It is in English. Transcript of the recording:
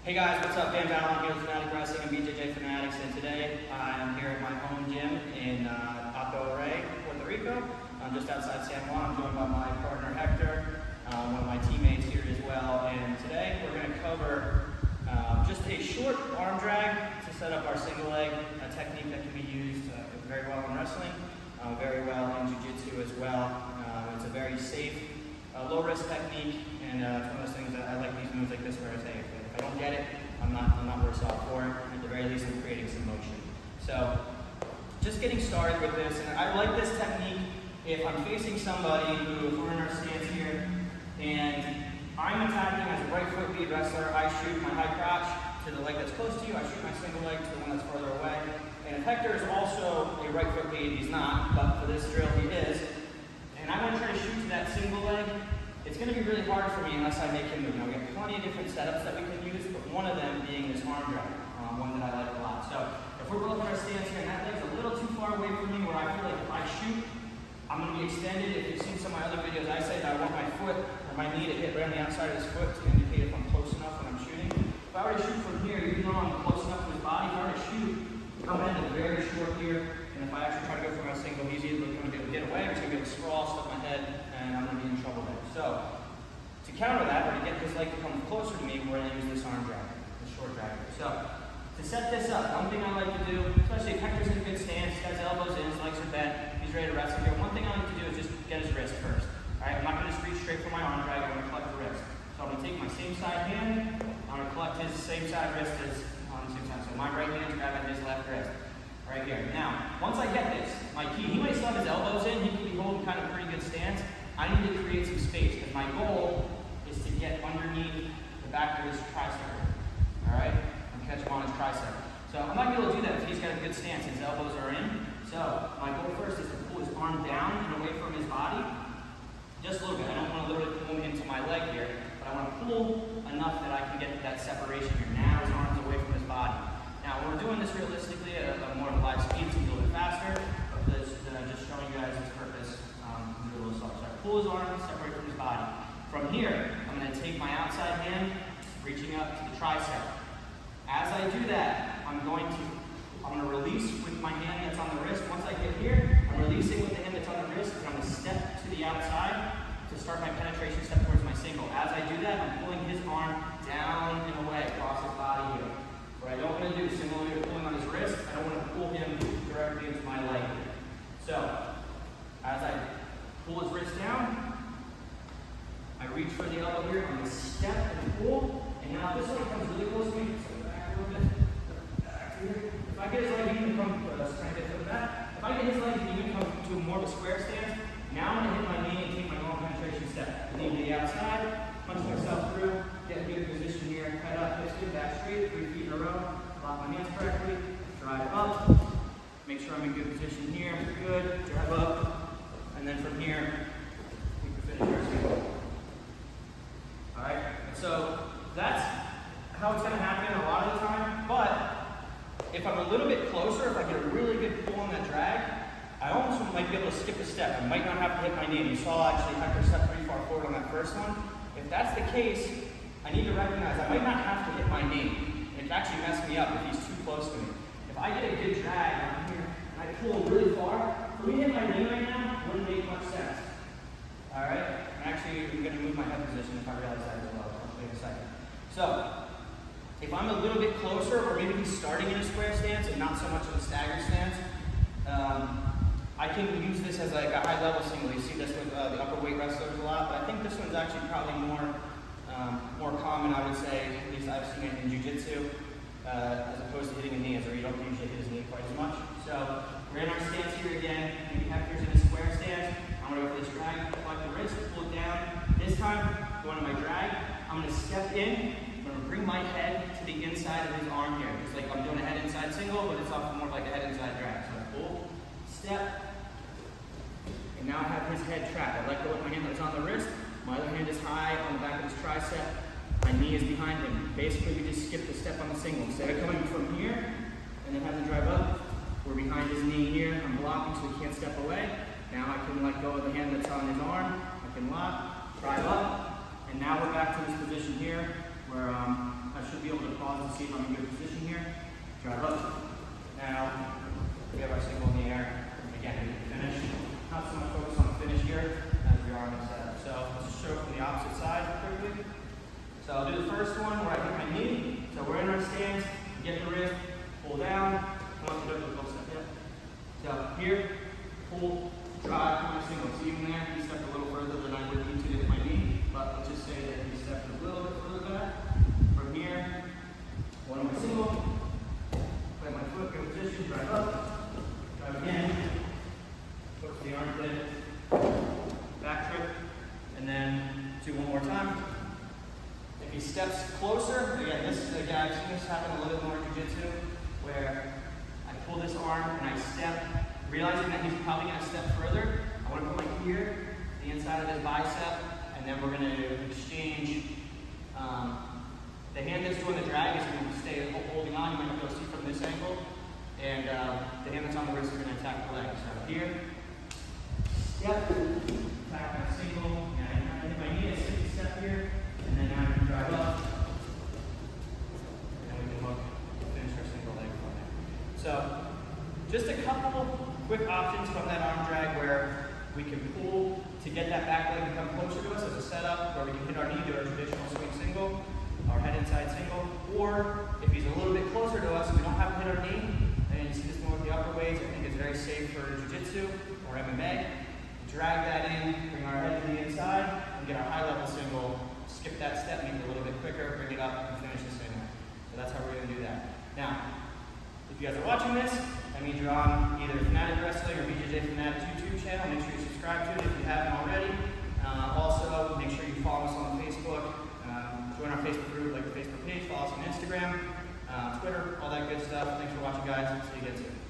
Hey guys, what's up? Vallimont here with Fanatic Wrestling and BJJ Fanatics, and today I'm here at my home gym in Puerto Rico, just outside San Juan. I'm joined by my partner Hector, one of my teammates here as well, and today we're going to cover just a short arm drag to set up our single leg, a technique that can be used very well in wrestling, very well in jiu-jitsu as well. It's a very safe, low-risk technique, and it's one of those things that I like these moves like this where I say, if I don't get it, I'm not worse off for it. At the very least, I'm creating some motion. So, just getting started with this, and I like this technique if I'm facing somebody who, if we're in our stance here, and I'm attacking as a right foot lead wrestler, I shoot my high crotch to the leg that's close to you, I shoot my single leg to the one that's farther away. And if Hector is also a right foot lead, he's not, but for this drill he is, and I want to try to shoot to that single leg, it's going to be really hard for me unless I make him move. Now we have plenty of different setups that we can use, but one of them being this arm drag, one that I like a lot. So if we're both in our stance here and that leg's a little too far away from me where I feel like if I shoot, I'm going to be extended. If you've seen some of my other videos, I say that I want my foot or my knee to hit right on the outside of his foot to indicate if I'm close enough when I'm shooting. If I were to shoot from here, even though I'm close enough to his body, if I were to shoot, I'm going to end up very short here. And if I actually try to go for my single, he's either going to be able to get away or he's going to be able to sprawl, stuff my head, and I'm going to be in trouble there. So to counter that, or to get this leg to come closer to me, we're going to use this arm drag, this short drag. So to set this up, one thing I like to do, especially if Hector's in a good stance, he's got his elbows in, his legs are bent, he's ready to wrestle here. One thing I like to do is just get his wrist first. Alright, I'm not going to just reach straight for my arm drag, I'm going to collect the wrist. So I'm going to take my same side hand, I'm going to collect his same side wrist as on the same side. So my right hand's grabbing his left wrist. Right here. Now, once I get this, my key, he might still have his elbows in, he could be holding kind of a pretty good stance. I need to create some space, because my goal is to get underneath the back of his tricep. Alright? And catch him on his tricep. So I'm not going to be able to do that if he's got a good stance, his elbows are in. So my goal first is to pull his arm down and away from his body. Just a little bit. I don't want to literally pull him into my leg here, but I want to pull enough that I can get that separation here. Now his arm's away from his body. Now when we're doing this realistically at a more live speed, it's a little bit faster, but this, just showing you guys this purpose, do a little slower. So I pull his arm, separate from his body. From here, I'm going to take my outside hand, reaching up to the tricep. As I do that, I'm going to release with my hand that's on the wrist. Once I get here, I'm releasing with the hand that's on the wrist, and I'm going to step to the outside to start my penetration step towards my single. As I do that, I'm pulling his arm down and away across his body here. What I don't want to do, similarly to pulling on his wrist, I don't want to pull him directly into my leg. So, as I pull his wrist down, I reach for the elbow here, I'm going to step and pull, and now this one comes really close to me, so back a little bit, back here. If I get his leg even to come, let's try to get to the back. If I get his leg to even come to more of a square stance, now I'm going to hit my knee and take my normal penetration step. Knee to the outside, punch myself through, get in good position here, head up, hips good, back straight, 3 feet in a row, lock my hands correctly, drive up, make sure I'm in good position here, good, drive up, and then from here, we can finish our single. Alright, so that's how it's going to happen a lot of the time, but if I'm a little bit closer, if I get a really good pull on that drag, I almost might be able to skip a step. I might not have to hit my knee. You saw actually Hector step pretty far forward on that first one. If that's the case, I need to recognize I might not have to hit my knee. It can actually mess me up if he's too close to me. If I get a good drag on here and I pull really far, for me to hit my knee right now wouldn't make much sense. Alright? Actually, I'm going to move my head position if I realize that as well. I'll take a second. So, if I'm a little bit closer, or maybe he's starting in a square stance and not so much in a staggered stance, I can use this as like a high-level single. You see this with the upper weight wrestlers a lot, but I think this one's actually probably more common, I would say, at least I've seen it in jiu-jitsu, as opposed to hitting a knee, or you don't usually hit his knee quite as much. So, we're in our stance here again. Maybe Hector's in a square stance. I'm going to go for this drag, collect the wrist, pull it down. This time, going to my drag, I'm going to step in. I'm going to bring my head to the inside of his arm here. It's like I'm doing a head inside single, but it's often more like a head inside drag. So I pull, step, and now I have his head trapped. I let go with my hand that's on the wrist. My other hand is high on the back of his tricep. My knee is behind him. Basically, we just skipped a step on the single. Instead of coming from here and then having to drive up, we're behind his knee here. I'm blocking so he can't step away. Now I can let go of the hand that's on his arm. I can lock, drive up, and now we're back to this position here where I should be able to to see if I'm in good position here. Drive up. Now, we have our single in the air. Again, we can finish. Not so much focus on the finish here as we are on the setup. So let's show from the opposite side quickly. So I'll do the first one where I hit my knee. So we're in our stance, get the wrist, pull down. Come up to the full step. Yep. So here, pull, drive, my single. See him there? He stepped a little further than I would need to hit my knee. But let's just say that he stepped a little bit further back. From here, one on my single. Plant my foot, good position, drive up. Drive again. Hook to the armpit. Back trip. And then do one more time. If he steps closer, again, I've seen this happen a little bit more in jiu-jitsu, where I pull this arm and I step, realizing that he's probably going to step further. I want to put my here, the inside of his bicep, and then we're going to exchange. The hand that's doing the drag is going to stay holding on. You might be able to see from this angle. And the hand that's on the wrist is going to attack the leg. So here, step, attack my single. And I hit my knee, I step here. And then now I can drive up. And we can hook, finish our single leg from there. So, just a couple quick options from that arm drag where we can pull to get that back leg to come closer to us as a setup, where we can hit our knee, do our traditional swing single, our head inside single, or if he's a little bit closer to us, we don't have to hit our knee, and you see this more with the upper weights. I think it's very safe for jiu-jitsu or MMA. Drag that in, bring our head to the inside, and get our high level single. Skip that step, make it a little bit quicker, bring it up, and finish the single. So that's how we're going to do that. Now, if you guys are watching this, that means you're on either Fanatic Wrestling or BJJ Fanatic YouTube channel. Make sure you subscribe to it if you haven't already. Also, make sure you follow us on Facebook. Join our Facebook group, like the Facebook page, follow us on Instagram, Twitter, all that good stuff. Thanks for watching, guys. See you again soon.